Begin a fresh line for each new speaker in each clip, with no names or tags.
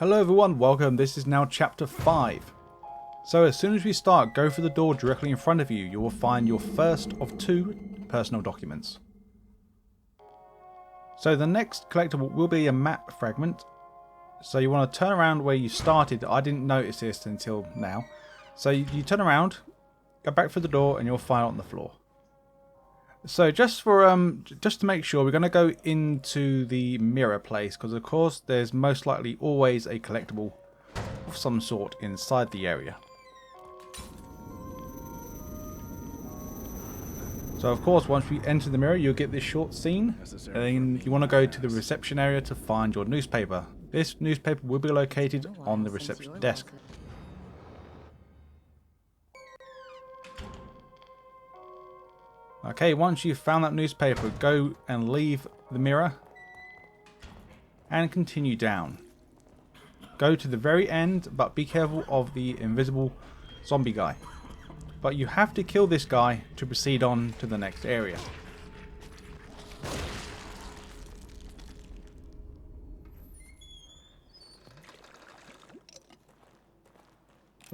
Hello everyone, welcome. This is now chapter 5. So as soon as we start, go for the door directly in front of you. You will find your first of 2 personal documents. So the next collectible will be a map fragment. So you want to turn around where you started. I didn't notice this until now. So you turn around, go back through the door, and you'll find it on the floor. So just to make sure, we're going to go into the mirror place, because of course there's most likely always a collectible of some sort inside the area. So of course once we enter the mirror you'll get this short scene, and then you want to go to the reception area to find your newspaper. This newspaper will be located on the reception desk. Okay, once you've found that newspaper, go and leave the mirror and continue down. Go to the very end, but be careful of the invisible zombie guy. But you have to kill this guy to proceed on to the next area.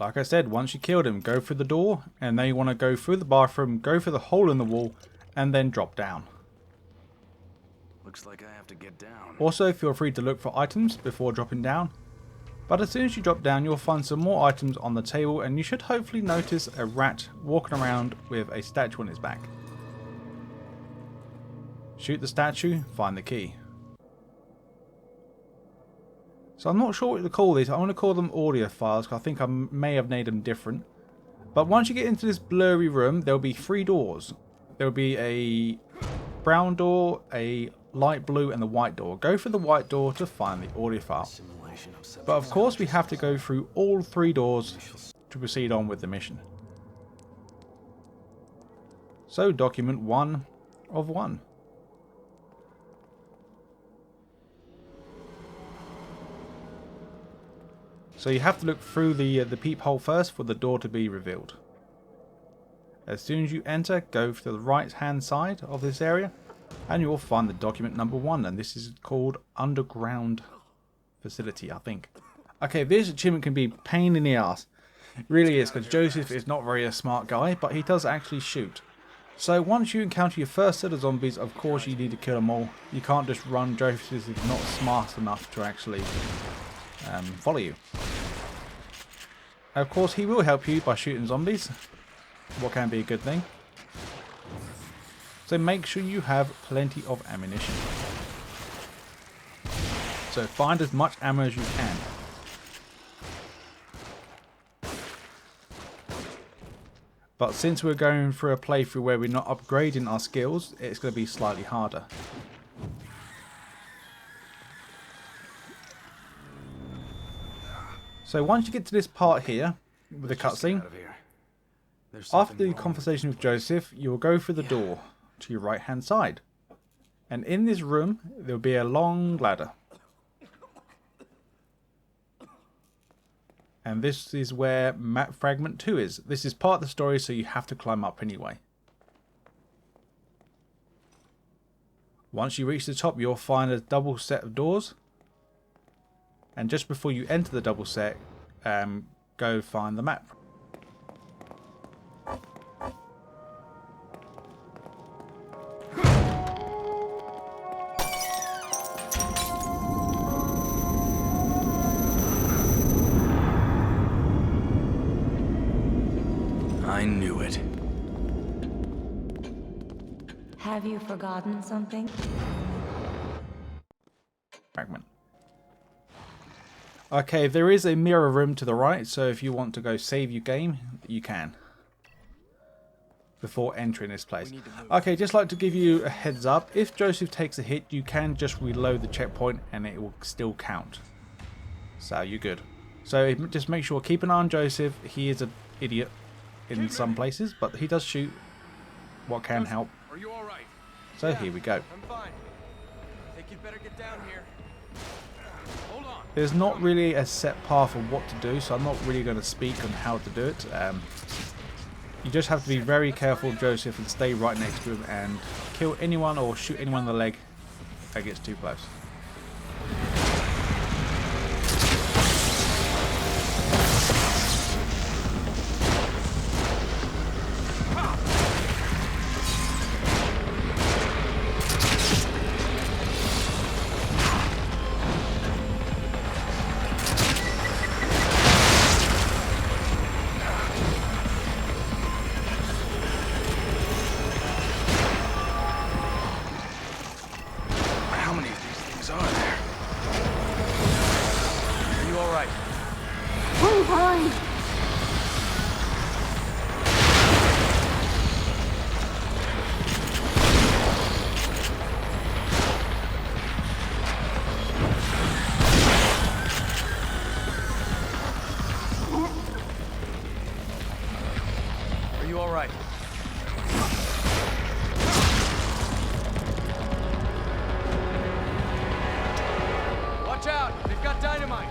Like I said, once you killed him, go through the door, and then you want to go through the bathroom, go through the hole in the wall, and then drop down.
Looks like I have to get down.
Also, feel free to look for items before dropping down. But as soon as you drop down, you'll find some more items on the table, and you should hopefully notice a rat walking around with a statue on its back. Shoot the statue, find the key. So I'm not sure what to call these. I'm going to call them audio files, because I think I may have named them different. But once you get into this blurry room, there will be 3 doors. There will be a brown door, a light blue, and the white door. Go for the white door to find the audio file. But of course we have to go through all 3 doors to proceed on with the mission. So document 1 of 1. So you have to look through the peephole first for the door to be revealed. As soon as you enter, go to the right hand side of this area and you will find the document number 1, and this is called Underground Facility, I think. Okay, this achievement can be a pain in the ass. It really is, because Joseph is not very a smart guy, but he does actually shoot. So once you encounter your first set of zombies, of course you need to kill them all. You can't just run. Joseph is not smart enough to actually follow you. Of course he will help you by shooting zombies, what can be a good thing. So make sure you have plenty of ammunition. So find as much ammo as you can. But since we're going through a playthrough where we're not upgrading our skills, it's going to be slightly harder. So once you get to this part here, with the cutscene, after the conversation with Joseph, you will go through the door to your right hand side. And in this room, there will be a long ladder. And this is where map fragment 2 is. This is part of the story, so you have to climb up anyway. Once you reach the top, you'll find a double set of doors. And just before you enter the double set, go find the map.
I knew it.
Have you forgotten something?
Fragment. Okay, there is a mirror room to the right, so if you want to go save your game, you can. Before entering this place. Okay, just like to give you a heads up, if Joseph takes a hit, you can just reload the checkpoint and it will still count. So you're good. So just make sure, keep an eye on Joseph. He is an idiot in some places, but he does shoot what can help.
Are you all right?
So here we go.
I'm fine. I think you'd better get down here. Hold on.
There's not really a set path of what to do, so I'm not really going to speak on how to do it. You just have to be very careful, Joseph, and stay right next to him and kill anyone or shoot anyone in the leg that gets too close.
Watch out! They've got dynamite!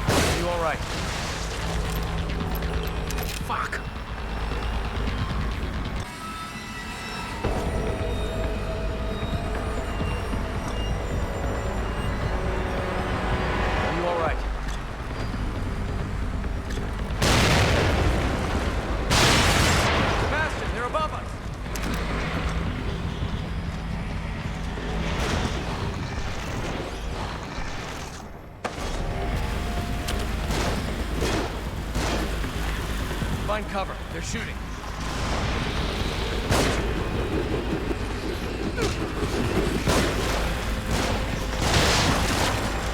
Are you alright?
Fuck!
Are you alright? Faster! They're above us! Find cover. They're shooting.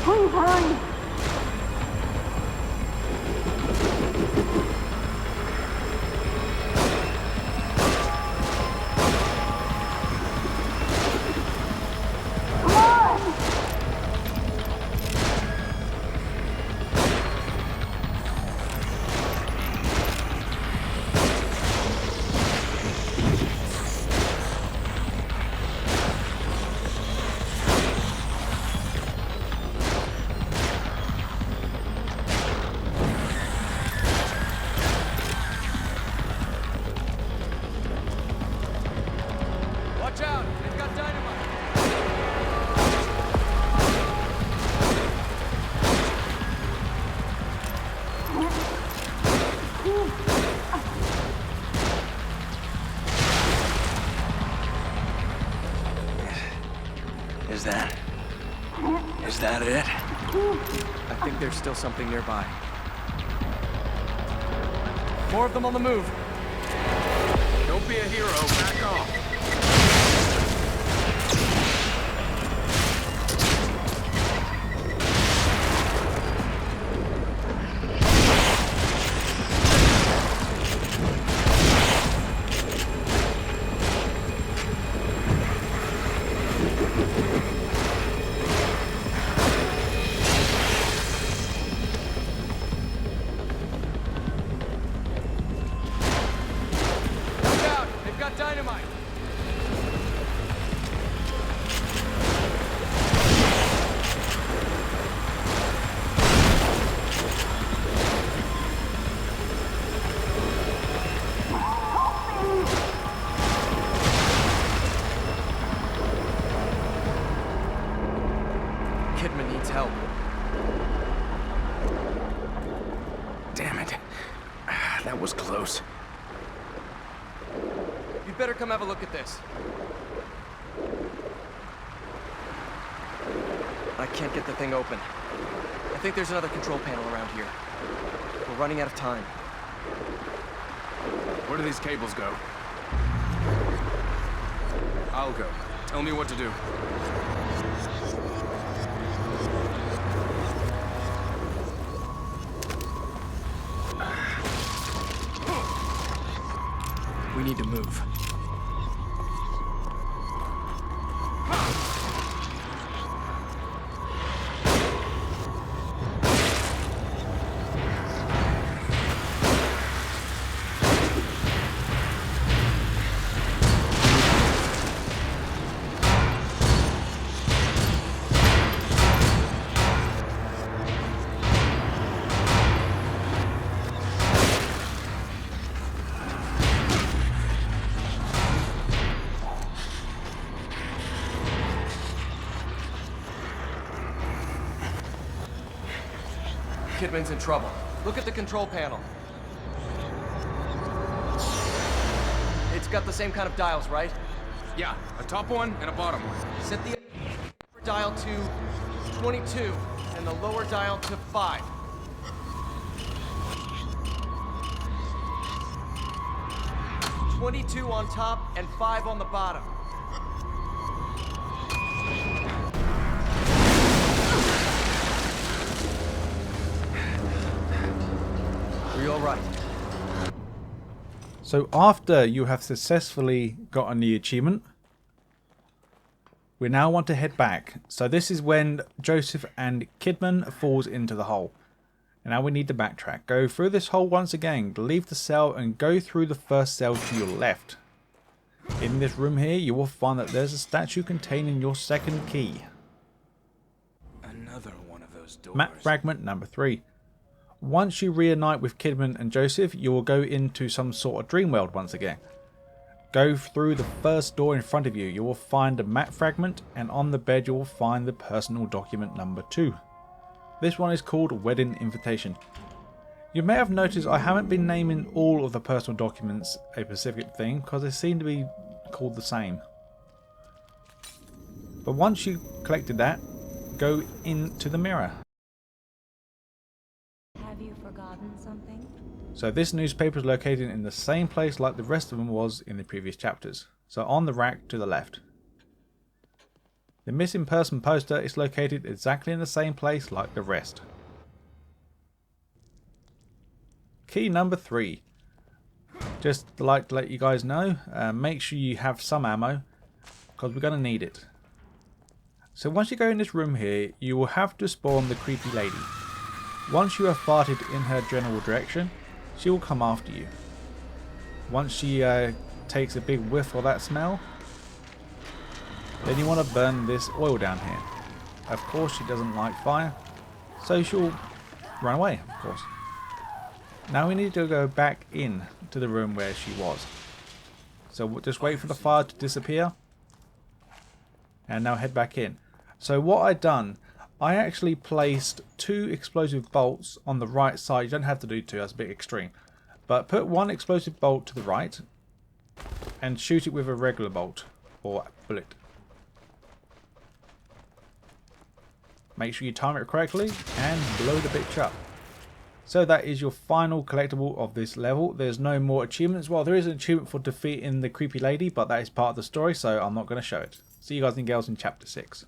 Please hurry!
Watch out! They've got dynamite!
Is that it?
I think there's still something nearby. More of them on the move.
Don't be a hero, back off.
Watch out! They've got dynamite! Kidman needs help.
Damn it. That was close.
You'd better come have a look at this. I can't get the thing open. I think there's another control panel around here. We're running out of time.
Where do these cables go? I'll go. Tell me what to do.
We need to move. Kidman's in trouble. Look at the control panel. It's got the same kind of dials, right?
Yeah, a top one and a bottom one.
Set the upper dial to 22 and the lower dial to 5. "22 on top and 5 on the bottom. Are you all right?
So after you have successfully gotten the achievement, we now want to head back. So this is when Joseph and Kidman falls into the hole. And now we need to backtrack. Go through this hole once again, leave the cell and go through the first cell to your left. In this room here, you will find that there's a statue containing your second key.
Another one of those doors.
Map fragment number 3. Once you reunite with Kidman and Joseph, you will go into some sort of dream world once again. Go through the first door in front of you. You will find a map fragment, and on the bed you will find the personal document number 2. This one is called Wedding Invitation. You may have noticed I haven't been naming all of the personal documents a specific thing because they seem to be called the same. But once you collected that, go into the mirror.
Have you forgotten something?
So this newspaper is located in the same place like the rest of them was in the previous chapters. So on the rack to the left. The missing person poster is located exactly in the same place like the rest. Key number 3. Just like to let you guys know, make sure you have some ammo because we're going to need it. So once you go in this room here, you will have to spawn the creepy lady. Once you have farted in her general direction, she will come after you. Once she takes a big whiff of that smell, then you want to burn this oil down here. Of course she doesn't like fire, so she'll run away, of course. Now we need to go back in to the room where she was. So we'll just wait for the fire to disappear. And now head back in. So what I done, I actually placed 2 explosive bolts on the right side. You don't have to do 2, that's a bit extreme. But put 1 explosive bolt to the right and shoot it with a regular bolt or bullet. Make sure you time it correctly and blow the bitch up. So that is your final collectible of this level. There's no more achievements. Well, there is an achievement for defeating the creepy lady, but that is part of the story, so I'm not going to show it. See you guys and girls in chapter 6.